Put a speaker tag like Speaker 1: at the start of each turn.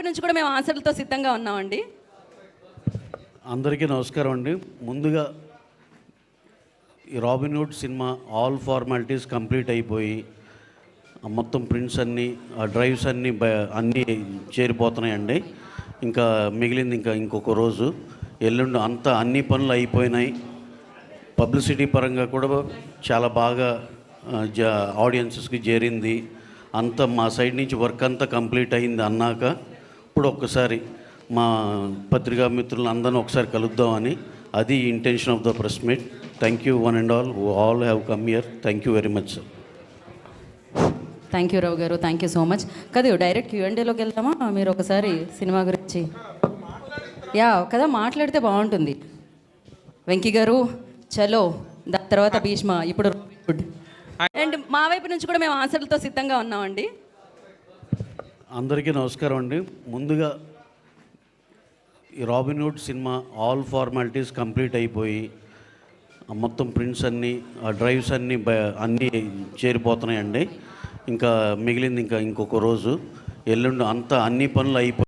Speaker 1: వైపు నుంచి కూడా మేము ఆన్సర్లతో సిద్ధంగా ఉన్నామండి.
Speaker 2: అందరికీ నమస్కారం అండి. ముందుగా ఈ రాబిన్హుడ్ సినిమా ఆల్ ఫార్మాలిటీస్ కంప్లీట్ అయిపోయి మొత్తం ప్రింట్స్ అన్నీ డ్రైవ్స్ అన్నీ అన్నీ చేరిపోతున్నాయండి. ఇంకా మిగిలింది ఇంకొక రోజు ఎల్లుండి అంతా అన్ని పనులు అయిపోయినాయి. పబ్లిసిటీ పరంగా కూడా చాలా బాగా ఆడియన్సెస్కి చేరింది. అంతా మా సైడ్ నుంచి వర్క్ అంతా కంప్లీట్ అయింది అన్నాక ఇప్పుడు ఒక్కసారి మా పత్రికా మిత్రులను అందరినీ ఒకసారి కలుద్దామని, అది intention of the press meet. Thank you one and all who all have come here. Thank you very much sir.
Speaker 1: Thank you Rao గారు, థ్యాంక్ యూ సో మచ్. కదా డైరెక్ట్ Q&Aలోకి వెళ్తామా? మీరు ఒకసారి సినిమా గురించి కదా మాట్లాడితే బాగుంటుంది. వెంకీ గారు చలో, దాని తర్వాత భీష్మ, ఇప్పుడు గుడ్. అండ్ మా వైపు నుంచి కూడా మేము ఆన్సర్లతో సిద్ధంగా ఉన్నామండి.
Speaker 2: అందరికీ నమస్కారం అండి. ముందుగా ఈ రాబిన్హుడ్ సినిమా ఆల్ ఫార్మాలిటీస్ కంప్లీట్ అయిపోయి మొత్తం ప్రింట్స్ అన్నీ డ్రైవ్స్ అన్నీ అన్నీ చేరిపోతున్నాయండి. ఇంకా మిగిలింది ఇంకొక రోజు ఎల్లుండి అంతా అన్ని పనులు అయిపోయి